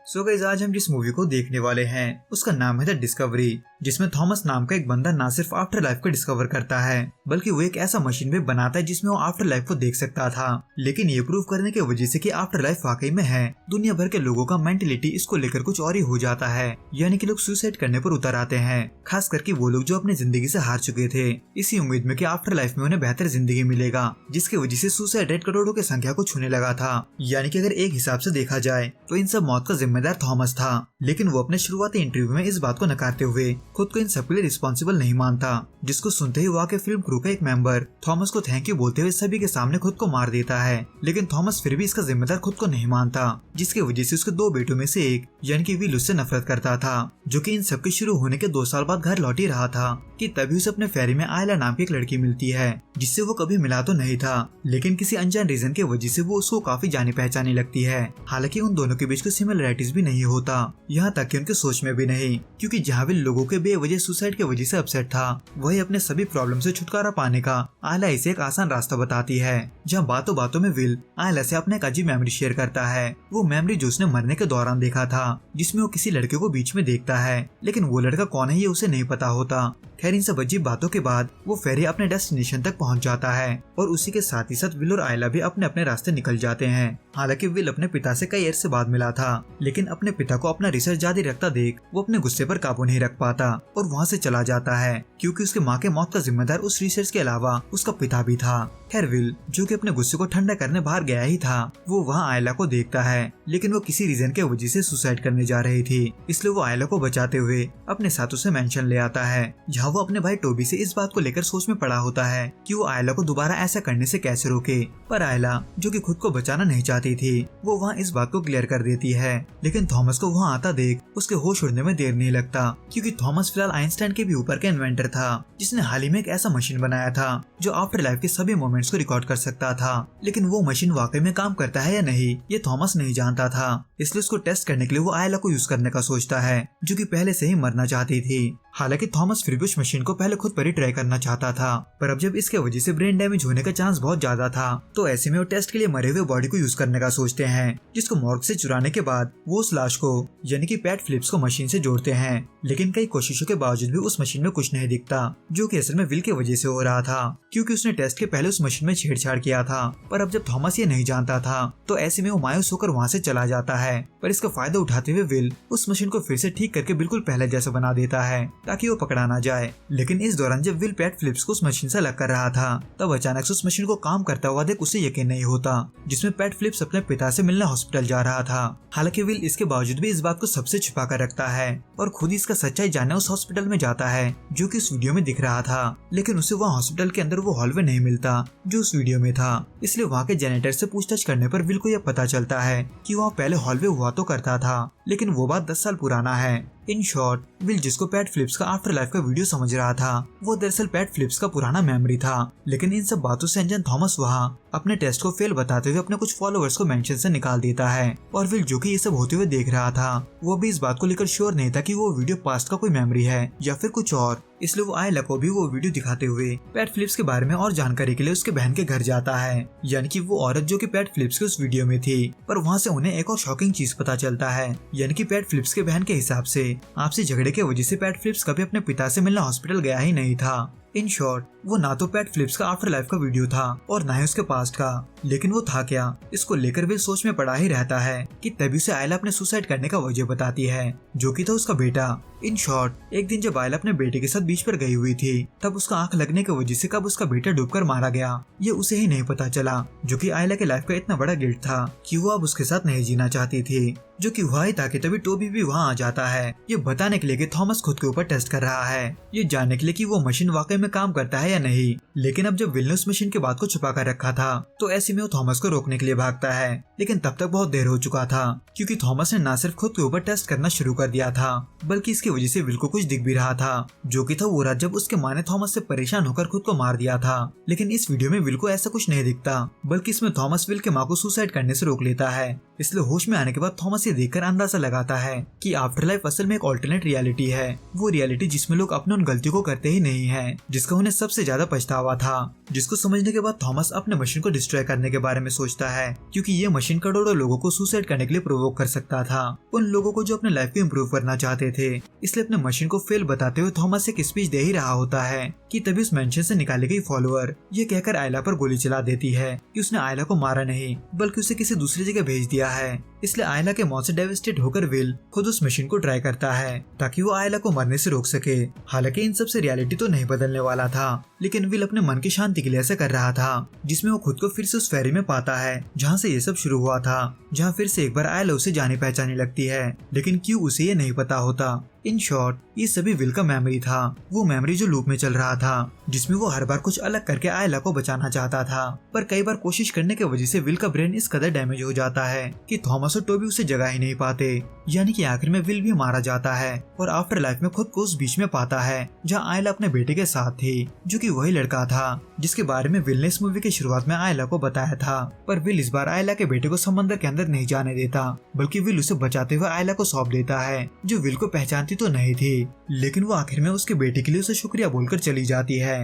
So guys, आज हम जिस मूवी को देखने वाले हैं उसका नाम है द डिस्कवरी, जिसमें थॉमस नाम का एक बंदा न सिर्फ आफ्टर लाइफ को डिस्कवर करता है बल्कि वो एक ऐसा मशीन भी बनाता है जिसमें वो आफ्टर लाइफ को देख सकता था। लेकिन ये प्रूव करने की वजह से कि आफ्टर लाइफ वाकई में है, दुनिया भर के लोगों का मेंटेलिटी इसको लेकर कुछ और ही हो जाता है। यानी कि लोग सुसाइड करने पर उतर आते हैं, खास करके वो लोग जो अपनी जिंदगी से हार चुके थे, इसी उम्मीद में कि आफ्टर लाइफ में उन्हें बेहतर जिंदगी मिलेगा, जिसकी वजह से सुसाइड रेट करोड़ों की संख्या को छूने लगा था। यानी कि अगर एक हिसाब से देखा जाए तो इन सब मौत का जिम्मेदार थॉमस था, लेकिन वो अपने शुरुआती इंटरव्यू में इस बात को नकारते हुए खुद को इन सब के लिए रिस्पॉन्सिबल नहीं मानता, जिसको सुनते ही वहाँ के फिल्म क्रू का एक मेंबर थॉमस को थैंक यू बोलते हुए सभी के सामने खुद को मार देता है। लेकिन थॉमस फिर भी इसका जिम्मेदार खुद को नहीं मानता, जिसकी वजह से उसके दो बेटों में से एक यानी कि विल उससे नफरत करता था, जो कि इन सब के शुरू होने के 2 साल बाद घर लौट ही रहा था कि तभी उसे अपने फेरी में आयला नाम की एक लड़की मिलती है, जिससे वो कभी मिला तो नहीं था, लेकिन किसी अनजान रीजन की वजह से वो उसको काफी जानी पहचानी लगती है। हालांकि उन दोनों के बीच कोई सिमिलरिटीज भी नहीं होता, यहाँ तक कि उनके सोच में भी नहीं, क्योंकि जहाँ विल लोगों के बेवजह सुसाइड की वजह से अपसेट था, वही अपने सभी प्रॉब्लम से छुटकारा पाने का आयला इसे एक आसान रास्ता बताती है। जहाँ बातों बातों में विल आयला से अपने एक अजीब मेमोरी शेयर करता है, वो मेमोरी जो उसने मरने के दौरान देखा था, जिसमें वो किसी लड़के को बीच में देखता है, लेकिन वो लड़का कौन है ये उसे नहीं पता होता। खैर, इन सब अजीब बातों के बाद वो फेरी अपने डेस्टिनेशन तक पहुंच जाता है और उसी के साथ ही साथ विल और आयला भी अपने अपने रास्ते निकल जाते हैं। हालांकि विल अपने पिता से कई अरसे बाद मिला था, लेकिन अपने पिता को अपना रिसर्च जारी रखता देख वो अपने गुस्से पर काबू नहीं रख पाता और वहाँ से चला जाता है, क्योंकि उसके माँ के मौत का जिम्मेदार उस रिसर्च के अलावा उसका पिता भी था। खैर, विल जो कि अपने गुस्से को ठंडा करने बाहर गया ही था, वो वहाँ आयला को देखता है, लेकिन वो किसी रीजन के वजह से सुसाइड करने जा रही थी, इसलिए वो आयला को बचाते हुए अपने साथ उसे मेंशन ले आता है, जहाँ वो अपने भाई टोबी से इस बात को लेकर सोच में पड़ा होता है कि वो आयला को दोबारा ऐसा करने से कैसे रोके। पर आयला जो कि खुद को बचाना नहीं चाहती थी, वो वहाँ इस बात को क्लियर कर देती है। लेकिन थॉमस को वहाँ आता देख उसके होश उड़ने में देर नहीं लगता, क्योंकि थॉमस फिलहाल आइंस्टाइन के भी ऊपर का इन्वेंटर था, जिसने हाल ही में एक ऐसा मशीन बनाया था जो आफ्टर लाइफ के सभी मोमेंट्स को रिकॉर्ड कर सकता था। लेकिन वो मशीन वाकई में काम करता है या नहीं ये थॉमस नहीं जानता था, इसलिए उसको टेस्ट करने के लिए वो आयला को यूज करने का सोचता है, जो कि पहले से ही मरना चाहती थी। हालांकि थॉमस फिर भी उस मशीन को पहले खुद पर ही ट्राई करना चाहता था, पर अब जब इसके वजह से ब्रेन डैमेज होने का चांस बहुत ज्यादा था, तो ऐसे में वो टेस्ट के लिए मरे हुए बॉडी को यूज करने का सोचते हैं, जिसको मॉर्ग से चुराने के बाद वो उस लाश को यानी कि पैट फिलिप्स को मशीन से जोड़ते हैं। लेकिन कई कोशिशों के बावजूद भी उस मशीन में कुछ नहीं दिखता, जो कि असल में विल की वजह से हो रहा था, क्योंकि उसने टेस्ट के पहले उस मशीन में छेड़छाड़ किया था। पर अब जब थॉमस ये नहीं जानता था, तो ऐसे में वो मायूस होकर वहाँ से चला जाता है। पर इसका फायदा उठाते हुए विल उस मशीन को फिर से ठीक करके बिल्कुल पहले जैसा बना देता है, ताकि वो पकड़ा ना जाए। लेकिन इस दौरान जब विल पैट फिलिप्स को उस मशीन से अलग कर रहा था, तब अचानक से उस मशीन को काम करता हुआ देख उसे यकीन नहीं होता, जिसमें पैट फिलिप्स अपने पिता से मिलने हॉस्पिटल जा रहा था। हालांकि विल इसके बावजूद भी इस बात को सबसे छिपा कर रखता है और खुद ही इसका सच्चाई जानने उस हॉस्पिटल में जाता है, जो कि इस वीडियो में दिख रहा था। लेकिन उसे वहाँ हॉस्पिटल के अंदर वो हॉलवे नहीं मिलता जो उस वीडियो में था, इसलिए वहाँ के जेनेटर से पूछताछ करने पर विल को यह पता चलता है कि वहाँ पहले हॉलवे हुआ तो करता था, लेकिन वो बात 10 साल पुराना है। इन शॉर्ट, विल जिसको पैट फिलिप्स का आफ्टर लाइफ का वीडियो समझ रहा था, वो दरअसल पैट फिलिप्स का पुराना मेमोरी था। लेकिन इन सब बातों से अनजान थॉमस वहाँ अपने टेस्ट को फेल बताते हुए अपने कुछ फॉलोअर्स को मेंशन से निकाल देता है, और विल जो कि ये सब होते हुए देख रहा था, वो भी इस बात को लेकर श्योर नहीं था कि वो वीडियो पास्ट का कोई मेमोरी है या फिर कुछ और, इसलिए वो आयला को भी वो वीडियो दिखाते हुए पैट फिलिप्स के बारे में और जानकारी के लिए उसके बहन के घर जाता है, यानी कि वो औरत जो कि पैट फिलिप्स के उस वीडियो में थी। पर वहाँ से उन्हें एक और शॉकिंग चीज पता चलता है, यानी कि पैट फिलिप्स के बहन के हिसाब से आपसी झगड़े की वजह से पैट फिलिप्स कभी अपने पिता से मिलने हॉस्पिटल गया ही नहीं था। इन शॉर्ट, वो ना तो पैट फिलिप्स का आफ्टर लाइफ का वीडियो था और ना ही उसके पास्ट का, लेकिन वो था क्या, इसको लेकर विल सोच में पड़ा ही रहता है कि तभी से आयला अपने सुसाइड करने का वजह बताती है, जो कि था उसका बेटा। इन शॉर्ट, एक दिन जब आयला अपने बेटे के साथ बीच पर गई हुई थी, तब उसका आंख लगने की वजह से कब उसका बेटा डूबकर मारा गया ये उसे ही नहीं पता चला, जो कि आयला के लाइफ का इतना बड़ा गिल्ट था कि वो अब उसके साथ नहीं जीना चाहती थी, जो कि हुआ ही था कि तभी टोबी भी वहाँ आ जाता है, ये बताने के लिए कि थॉमस खुद के ऊपर टेस्ट कर रहा है, ये जानने के लिए कि वो मशीन वाकई में काम करता है या नहीं। लेकिन अब जब विल ने उस मशीन के बात को छुपा कर रखा था, तो ऐसे में वो थॉमस को रोकने के लिए भागता है, लेकिन तब तक बहुत देर हो चुका था, क्योंकि थॉमस ने न सिर्फ खुद के ऊपर टेस्ट करना शुरू कर दिया था, बल्कि इसकी वजह से विल को कुछ दिख भी रहा था, जो कि था वो रात जब उसके माँ ने थॉमस से परेशान होकर खुद को मार दिया था। लेकिन इस वीडियो में विल को ऐसा कुछ नहीं दिखता, बल्कि इसमें थॉमस विल के माँ को सुसाइड करने से रोक लेता है, इसलिए होश में आने के बाद थॉमस ये देखकर अंदाजा लगाता है कि आफ्टर लाइफ असल में एक ऑल्टरनेट रियलिटी है, वो रियलिटी जिसमें लोग अपने उन गलतियों को करते ही नहीं है जिसका उन्हें सबसे ज्यादा पछतावा था। जिसको समझने के बाद थॉमस अपने मशीन को डिस्ट्रॉय करने के बारे में सोचता है, क्योंकि ये मशीन करोड़ों लोगों को सुसाइड करने के लिए प्रोवोक कर सकता था, उन लोगों को जो अपने लाइफ को इम्प्रूव करना चाहते थे। इसलिए अपने मशीन को फेल बताते हुए थॉमस एक स्पीच दे ही रहा होता है कि तभी उस मेंशन से निकाली गई फॉलोअर ये कहकर आयला पर गोली चला देती है कि उसने आयला को मारा नहीं बल्कि उसे किसी दूसरी जगह भेज दिया है। इसलिए आयला के मौत से डेविस्टेट होकर विल खुद उस मशीन को ट्राई करता है ताकि वो आयला को मरने से रोक सके। हालांकि इन सब से रियलिटी तो नहीं बदलने वाला था, लेकिन विल अपने मन की शांति के लिए ऐसा कर रहा था, जिसमें वो खुद को फिर से उस फेरी में पाता है जहाँ से ये सब शुरू हुआ था, जहाँ फिर से एक बार आयला उसे जानी पहचानी लगती है, लेकिन क्यों उसे ये नहीं पता होता। इन शॉर्ट ये सभी विल का मेमोरी था, वो मेमोरी जो लूप में चल रहा था, जिसमें वो हर बार कुछ अलग करके आयला को बचाना चाहता था, पर कई बार कोशिश करने की वजह से विल का ब्रेन इस कदर डैमेज हो जाता है कि थॉमस और टोबी उसे जगा ही नहीं पाते। यानी कि आखिर में विल भी मारा जाता है और आफ्टर लाइफ में खुद को उस बीच में पाता है जहाँ आयला अपने बेटे के साथ थी, जो कि वही लड़का था जिसके बारे में विल ने इस मूवी की शुरुआत में आयला को बताया था। पर विल इस बार आयला के बेटे को समंदर के अंदर नहीं जाने देता, बल्कि विल उसे बचाते हुए आयला को सौंप देता है, जो विल को पहचानती तो नहीं थी, लेकिन वो आखिर में उसके बेटे के लिए उसे शुक्रिया बोलकर चली जाती है।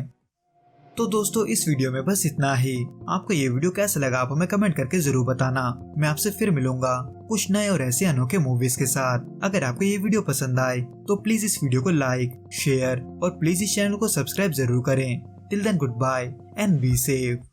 तो दोस्तों इस वीडियो में बस इतना ही। आपको ये वीडियो कैसा लगा आप हमें कमेंट करके जरूर बताना। मैं आपसे फिर मिलूंगा कुछ नए और ऐसे अनोखे मूवीज के साथ। अगर आपको ये वीडियो पसंद आए तो प्लीज इस वीडियो को लाइक, शेयर और प्लीज इस चैनल को सब्सक्राइब जरूर करें। Till then good bye and be safe.